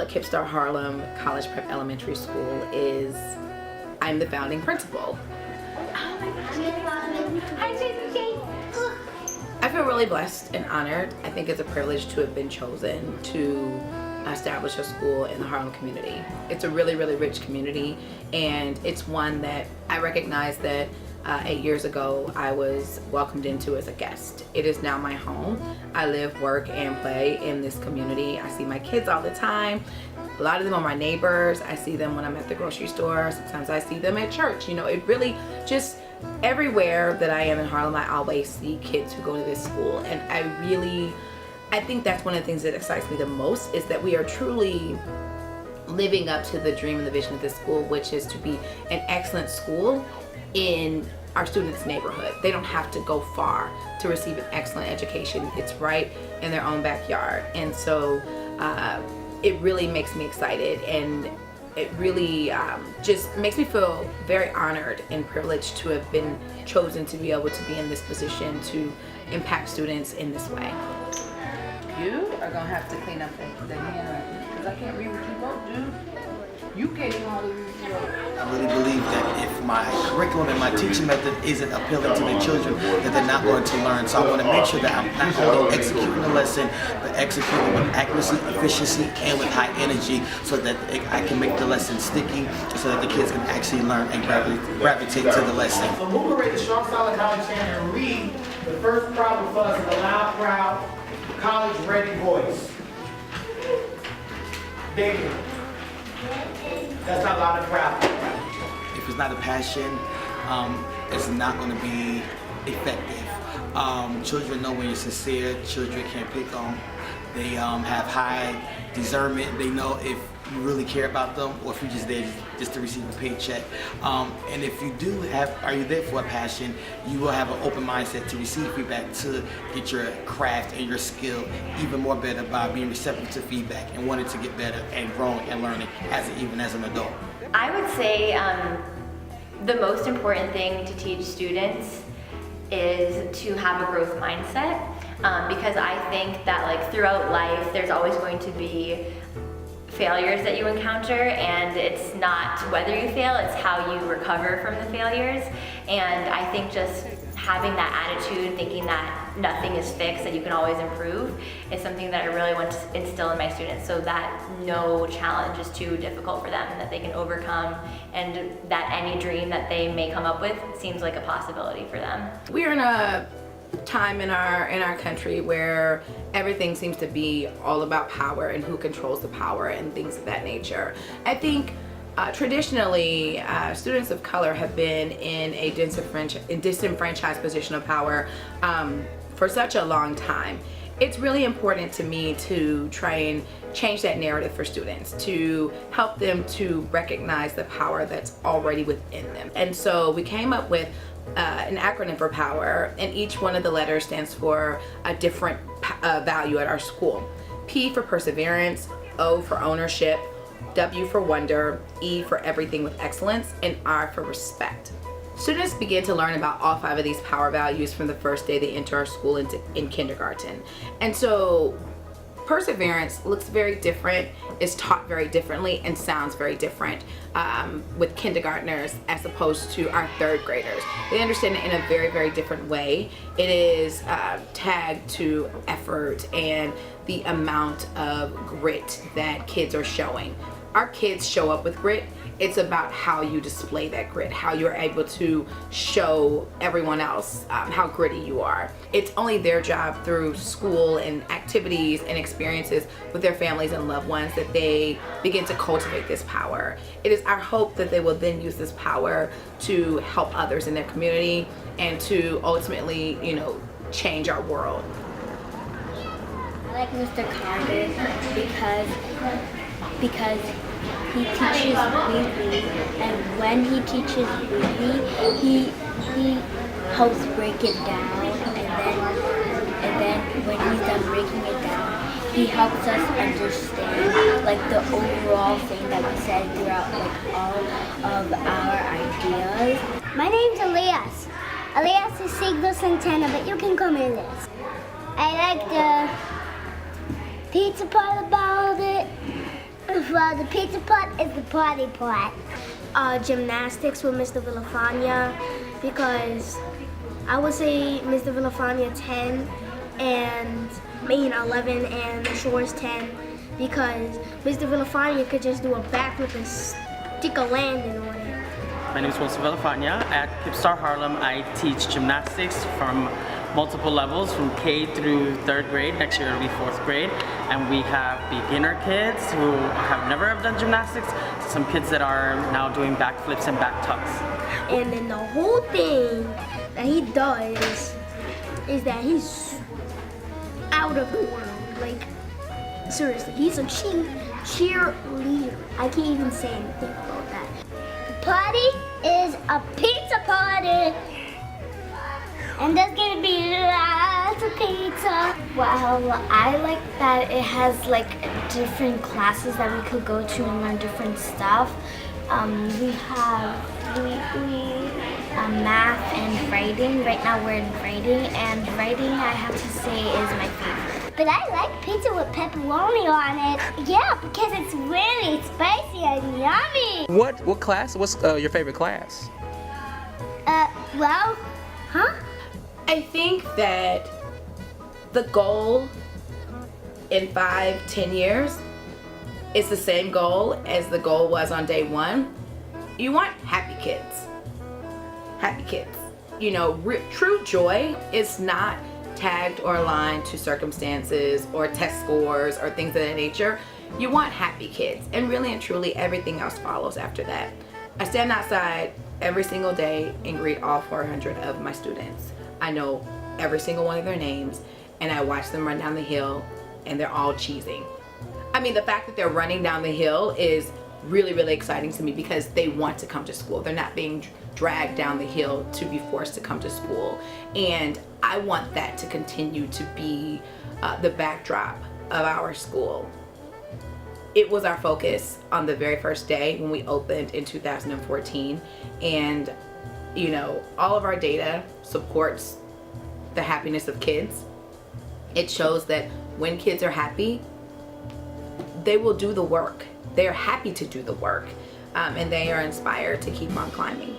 at Kipp Harlem College Prep Elementary School is I'm the founding principal. Oh my gosh. Hi, Jason. I feel really blessed and honored. I think it's a privilege to have been chosen to establish a school in the Harlem community. It's a really, really rich community, and it's one that I recognize that 8 years ago I was welcomed into as a guest. It is now my home. I live, work, and play in this community. I see my kids all the time. A lot of them are my neighbors. I see them when I'm at the grocery store. Sometimes I see them at church. You know, it really just everywhere that I am in Harlem, I always see kids who go to this school, and I think that's one of the things that excites me the most, is that we are truly living up to the dream and the vision of this school, which is to be an excellent school in our students' neighborhood. They don't have to go far to receive an excellent education. It's right in their own backyard. And so it really makes me excited, and it really just makes me feel very honored and privileged to have been chosen to be able to be in this position to impact students in this way. You are gonna have to clean up the handwriting, because I can't read what you wrote, dude. You can't even hardly read what you wrote. I really believe that if my curriculum and my teaching method isn't appealing to the children, that they're not going to learn. So I want to make sure that I'm not only executing the lesson, but executing with accuracy, efficiency, and with high energy, so that I can make the lesson sticky, so that the kids can actually learn and gravitate to the lesson. So move away the strong, solid college chant and read the first problem for us in a loud, proud, college-ready voice. David. That's not loud and proud. If it's not a passion, it's not going to be effective. Children know when you're sincere. Children can't pick on. They have high discernment. They know if you really care about them, or if you're just there just to receive a paycheck. And if you are you there for a passion, you will have an open mindset to receive feedback, to get your craft and your skill even more better by being receptive to feedback and wanting to get better and growing and learning even as an adult. I would say the most important thing to teach students is to have a growth mindset, because I think that like throughout life there's always going to be failures that you encounter, and it's not whether you fail, it's how you recover from the failures. And I think just having that attitude, thinking that nothing is fixed, that you can always improve, is something that I really want to instill in my students, so that no challenge is too difficult for them, and that they can overcome, and that any dream that they may come up with seems like a possibility for them. We are in a time in our country where everything seems to be all about power and who controls the power and things of that nature. I think traditionally students of color have been in a disenfranchised position of power for such a long time. It's really important to me to try and change that narrative for students, to help them to recognize the power that's already within them. And so we came up with an acronym for POWER, and each one of the letters stands for a different value at our school. P for perseverance, O for ownership, W for wonder, E for everything with excellence, and R for respect. Students begin to learn about all 5 of these power values from the first day they enter our school in kindergarten. And so perseverance looks very different, is taught very differently, and sounds very different with kindergartners as opposed to our 3rd graders. They understand it in a very, very different way. It is tagged to effort and the amount of grit that kids are showing. Our kids show up with grit. It's about how you display that grit, how you're able to show everyone else how gritty you are. It's only their job through school and activities and experiences with their families and loved ones that they begin to cultivate this power. It is our hope that they will then use this power to help others in their community and to ultimately, change our world. I like Mr. Carter because he teaches weekly, and when he teaches weekly, he helps break it down, and then when he's done breaking it down, he helps us understand like the overall thing that we said throughout like all of our ideas. My name's Elias. Elias is Siglo Santana, but you can call me Elias. I like the pizza part about it. Well, the pizza part is the party part. Gymnastics with Mr. Villafania, because I would say Mr. Villafania 10 and 11 and Shore's 10, because Mr. Villafania could just do a backflip and stick a landing on it. My name is Mr. Villafania. At Kipp Harlem, I teach gymnastics from multiple levels, from K through 3rd grade. Next year it'll be 4th grade. And we have beginner kids who have never done gymnastics, some kids that are now doing backflips and back tucks. And then the whole thing that he does is that he's out of the world. Like, seriously, he's a cheerleader. I can't even say anything about that. The party is a pizza party. And there's gonna be lots of pizza. Well, I like that it has like different classes that we could go to and learn different stuff. We have math and writing. Right now we're in writing, and writing, I have to say, is my favorite. But I like pizza with pepperoni on it. Yeah, because it's really spicy and yummy. What class? What's your favorite class? Well, huh? I think that the goal in 5-10 years is the same goal as the goal was on day one. You want happy kids. Happy kids. You know, true joy is not tagged or aligned to circumstances or test scores or things of that nature. You want happy kids, and really and truly everything else follows after that. I stand outside every single day and greet all 400 of my students. I know every single one of their names, and I watch them run down the hill, and they're all cheesing. I mean, the fact that they're running down the hill is really, really exciting to me, because they want to come to school. They're not being dragged down the hill to be forced to come to school. And I want that to continue to be the backdrop of our school. It was our focus on the very first day when we opened in 2014. And you know, all of our data supports the happiness of kids. It shows that when kids are happy, they will do the work. They are happy to do the work, and they are inspired to keep on climbing.